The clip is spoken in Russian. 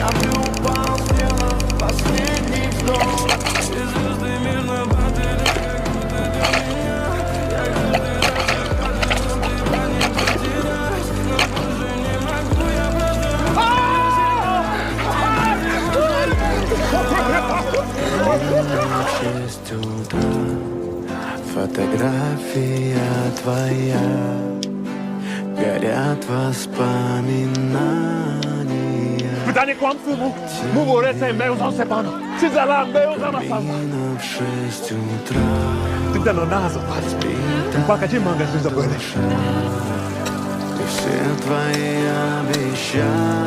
Я бы упал, сделав последний вдох. И звезды мирно падали, как будто для меня. Я каждый раз заходил, но ты в не потерялась. Но больше не могу, я просто... 6 утра, фотография твоя, горят воспоминания. Pytanie kłamstwu mu worece meuza sepano. Czy zala meuza na salva. В 6 утра Ty ten nazo pas. Пока чем мanga ты забыли. и все твои обещания